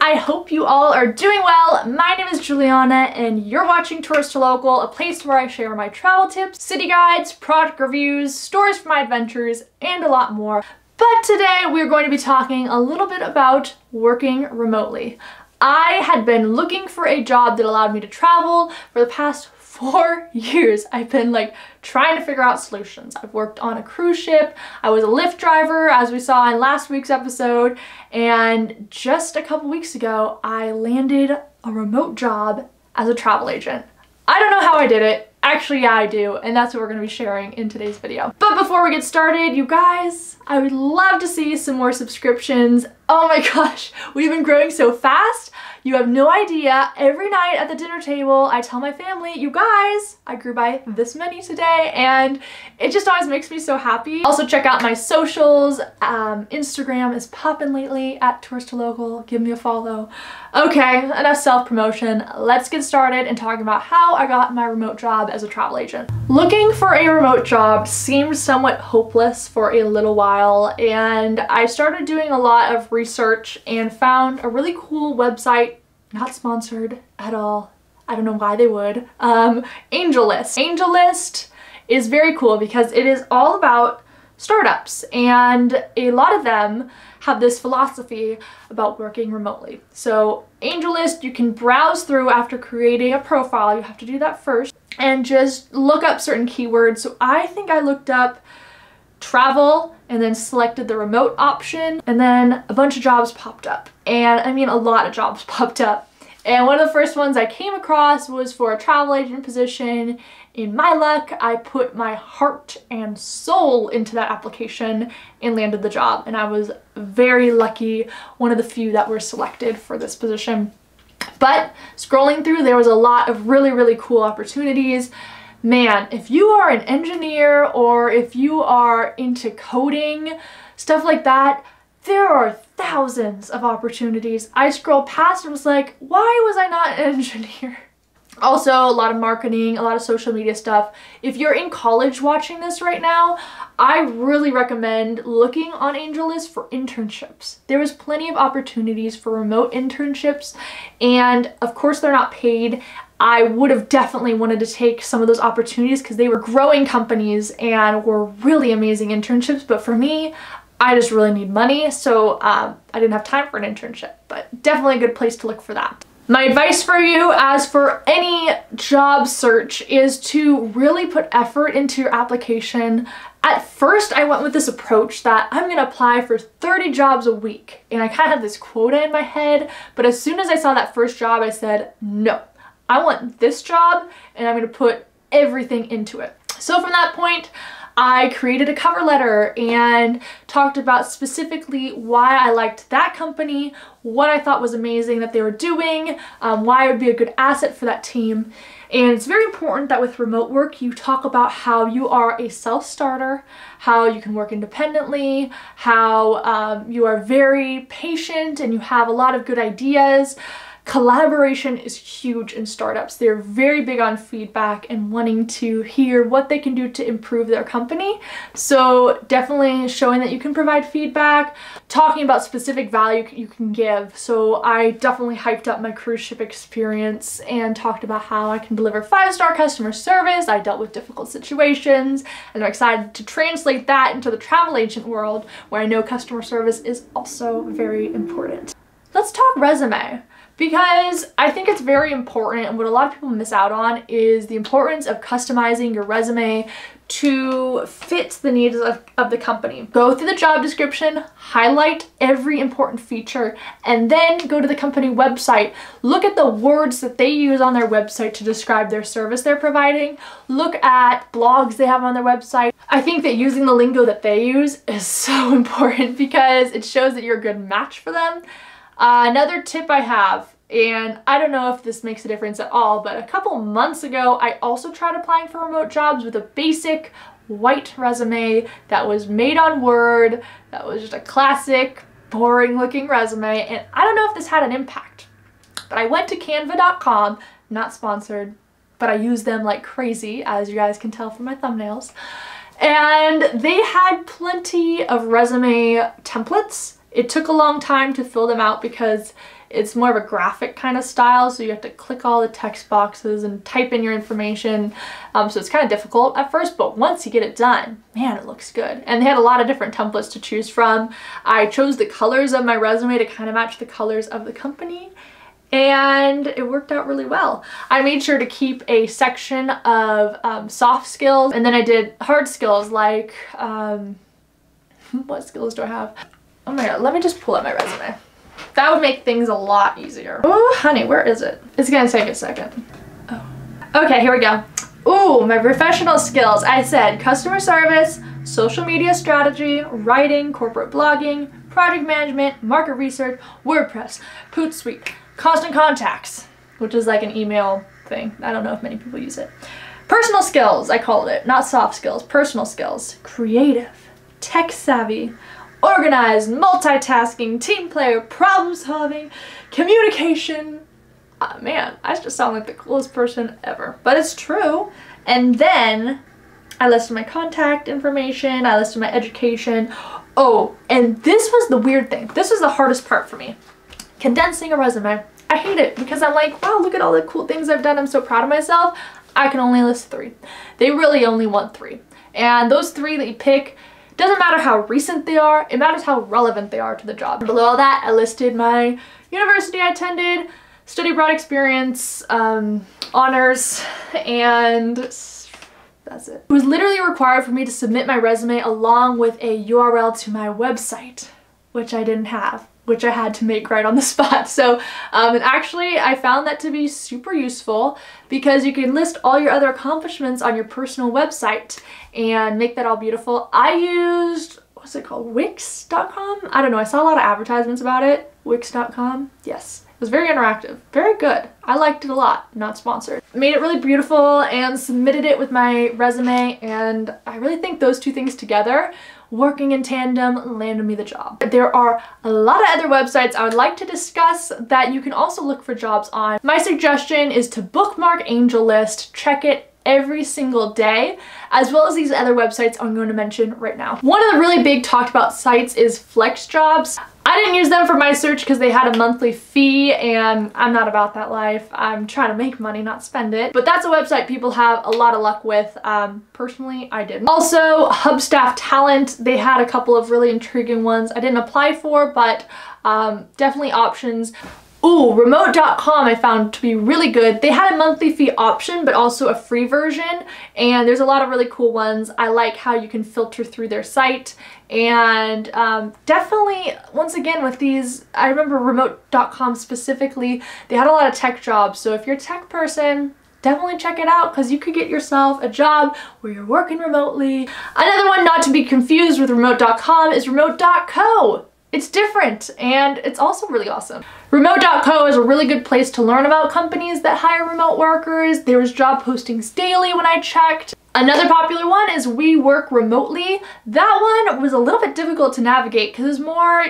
I hope you all are doing well. My name is Juliana and you're watching Tourist to Local, a place where I share my travel tips, city guides, product reviews, stories from my adventures, and a lot more. But today we're going to be talking a little bit about working remotely. I had been looking for a job that allowed me to travel for the past 4 years. I've been trying to figure out solutions. I've worked on a cruise ship. I was a Lyft driver, as we saw in last week's episode. And just a couple weeks ago, I landed a remote job as a travel agent. I don't know how I did it. Actually, yeah, I do, and that's what we're gonna be sharing in today's video. But before we get started, you guys, I would love to see some more subscriptions. Oh my gosh, we've been growing so fast. You have no idea. Every night at the dinner table, I tell my family, you guys, I grew by this many today, and it just always makes me so happy. Also check out my socials. Instagram is popping lately at Tourist to Local. Give me a follow. Okay, enough self-promotion. Let's get started and talking about how I got my remote job as a travel agent. Looking for a remote job seemed somewhat hopeless for a little while, and I started doing a lot of research and found a really cool website, not sponsored at all. I don't know why they would. AngelList. AngelList is very cool because it is all about startups, and a lot of them have this philosophy about working remotely. So AngelList, you can browse through after creating a profile. You have to do that first and just look up certain keywords. So I think I looked up travel and then selected the remote option, and then a bunch of jobs popped up. And I mean, a lot of jobs popped up. And one of the first ones I came across was for a travel agent position. In my luck, I put my heart and soul into that application and landed the job. And I was very lucky, one of the few that were selected for this position. But scrolling through, there was a lot of really cool opportunities. Man, if you are an engineer or if you are into coding, stuff like that, there are thousands of opportunities. I scrolled past and was like, why was I not an engineer? Also, a lot of marketing, a lot of social media stuff. If you're in college watching this right now, I really recommend looking on AngelList for internships. There was plenty of opportunities for remote internships, and of course they're not paid. I would have definitely wanted to take some of those opportunities because they were growing companies and were really amazing internships, but for me, I just really need money, so I didn't have time for an internship, but definitely a good place to look for that. My advice for you, as for any job search, is to really put effort into your application. At first, I went with this approach that I'm gonna apply for 30 jobs a week, and I kind of had this quota in my head, but as soon as I saw that first job, I said, no, I want this job, and I'm gonna put everything into it. So from that point, I created a cover letter and talked about specifically why I liked that company, what I thought was amazing that they were doing, why it would be a good asset for that team. And it's very important that with remote work, you talk about how you are a self-starter, how you can work independently, how you are very patient and you have a lot of good ideas. Collaboration is huge in startups. They're very big on feedback and wanting to hear what they can do to improve their company. So definitely showing that you can provide feedback, talking about specific value you can give. So I definitely hyped up my cruise ship experience and talked about how I can deliver 5-star customer service. I dealt with difficult situations, and I'm excited to translate that into the travel agent world, where I know customer service is also very important. Let's talk resume. Because I think it's very important, and what a lot of people miss out on is the importance of customizing your resume to fit the needs of the company. Go through the job description, highlight every important feature, and then go to the company website. Look at the words that they use on their website to describe their service they're providing. Look at blogs they have on their website. I think that using the lingo that they use is so important because it shows that you're a good match for them. Another tip I have, and I don't know if this makes a difference at all, but a couple months ago, I also tried applying for remote jobs with a basic white resume that was made on Word, that was just a classic, boring looking resume, and I don't know if this had an impact. But I went to canva.com, not sponsored, but I use them like crazy, as you guys can tell from my thumbnails. And they had plenty of resume templates It took a long time to fill them out because it's more of a graphic kind of style, so you have to click all the text boxes and type in your information. So it's kind of difficult at first, but once you get it done, man, it looks good. And they had a lot of different templates to choose from. I chose the colors of my resume to kind of match the colors of the company, and it worked out really well. I made sure to keep a section of soft skills, and then I did hard skills like, what skills do I have? Oh my god, let me just pull up my resume. That would make things a lot easier. Oh, honey, where is it? It's gonna take a second. Oh. Okay, here we go. Ooh, my professional skills. I said customer service, social media strategy, writing, corporate blogging, project management, market research, WordPress, Hootsuite, constant contacts, which is like an email thing. I don't know if many people use it. Personal skills, I called it. Not soft skills, personal skills. Creative, tech savvy, organized, multitasking, team player, problem solving, communication. Man, I just sound like the coolest person ever, but it's true. And then I listed my contact information, I listed my education. Oh, and this was the weird thing. This was the hardest part for me. Condensing a resume. I hate it because I'm like, wow, look at all the cool things I've done. I'm so proud of myself. I can only list 3. They really only want 3. And those 3 that you pick, doesn't matter how recent they are, it matters how relevant they are to the job. Below all that, I listed my university I attended, study abroad experience, honors, and that's it. It was literally required for me to submit my resume along with a URL to my website, which I didn't have, which I had to make right on the spot. So, and actually I found that to be super useful because you can list all your other accomplishments on your personal website and make that all beautiful. I used, what's it called, Wix.com? I don't know, I saw a lot of advertisements about it. Wix.com, yes. It was very interactive, very good. I liked it a lot, not sponsored. Made it really beautiful and submitted it with my resume, and I really think those 2 things together, working in tandem, landed me the job. There are a lot of other websites I would like to discuss that you can also look for jobs on. My suggestion is to bookmark AngelList, check it every single day, as well as these other websites I'm going to mention right now. One of the really big talked about sites is FlexJobs. I didn't use them for my search because they had a monthly fee, and I'm not about that life. I'm trying to make money, not spend it. But that's a website people have a lot of luck with. Personally, I didn't. Also, Hubstaff Talent, they had a couple of really intriguing ones I didn't apply for, but definitely options. Ooh, remote.com I found to be really good. They had a monthly fee option, but also a free version, and there's a lot of really cool ones. I like how you can filter through their site, and definitely, once again, with these, I remember remote.com specifically, they had a lot of tech jobs, so if you're a tech person, definitely check it out because you could get yourself a job where you're working remotely. Another one not to be confused with remote.com is remote.co. It's different, and it's also really awesome. Remote.co is a really good place to learn about companies that hire remote workers. There was job postings daily when I checked. Another popular one is We Work Remotely. That one was a little bit difficult to navigate because it's more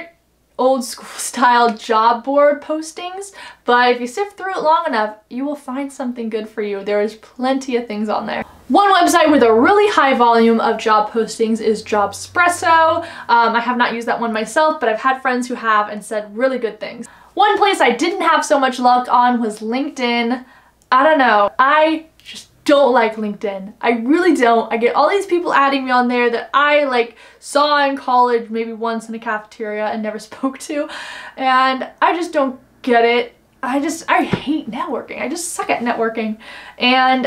old school style job board postings, but if you sift through it long enough, you will find something good for you. There is plenty of things on there. One website with a really high volume of job postings is Jobspresso. I have not used that one myself, but I've had friends who have and said really good things. One place I didn't have so much luck on was LinkedIn. I don't know, I just don't like LinkedIn. I really don't. I get all these people adding me on there that I like saw in college maybe once in a cafeteria and never spoke to, and I just don't get it. I hate networking. I just suck at networking. And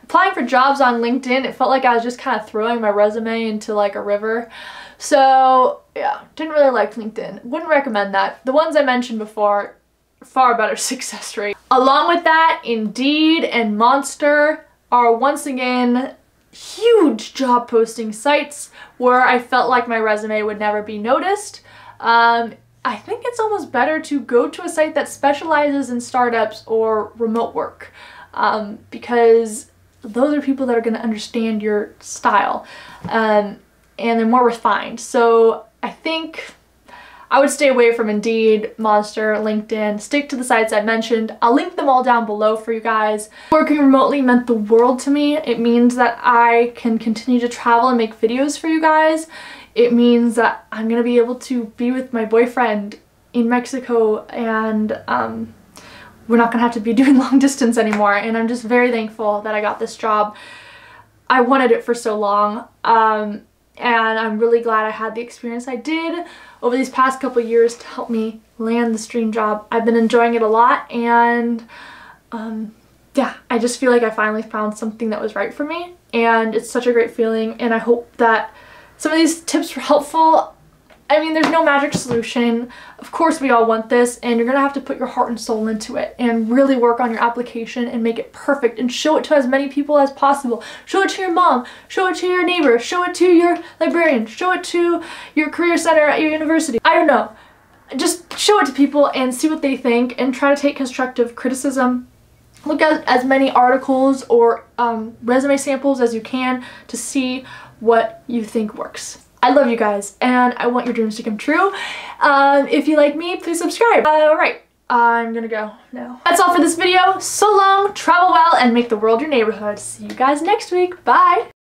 applying for jobs on LinkedIn, it felt like I was just kind of throwing my resume into like a river. So yeah, didn't really like LinkedIn. Wouldn't recommend that. The ones I mentioned before, far better success rate. Along with that, Indeed and Monster are once again huge job posting sites where I felt like my resume would never be noticed. I think it's almost better to go to a site that specializes in startups or remote work because those are people that are going to understand your style and they're more refined. So I think I would stay away from Indeed, Monster, LinkedIn, stick to the sites I mentioned. I'll link them all down below for you guys. Working remotely meant the world to me. It means that I can continue to travel and make videos for you guys. it means that I'm gonna be able to be with my boyfriend in Mexico, and we're not gonna have to be doing long distance anymore. And I'm just very thankful that I got this job. I wanted it for so long, and I'm really glad I had the experience I did over these past couple years to help me land this dream job. I've been enjoying it a lot, and yeah, I just feel like I finally found something that was right for me, and it's such a great feeling. And I hope that some of these tips were helpful. I mean, there's no magic solution. Of course we all want this, and you're gonna have to put your heart and soul into it and really work on your application and make it perfect and show it to as many people as possible. Show it to your mom, show it to your neighbor, show it to your librarian, show it to your career center at your university. I don't know. Just show it to people and see what they think, and try to take constructive criticism. Look at as many articles or resume samples as you can to see what you think works. I love you guys, and I want your dreams to come true. If you like me, please subscribe. Alright, I'm gonna go now. That's all for this video. So long, travel well, and make the world your neighborhood. See you guys next week. Bye!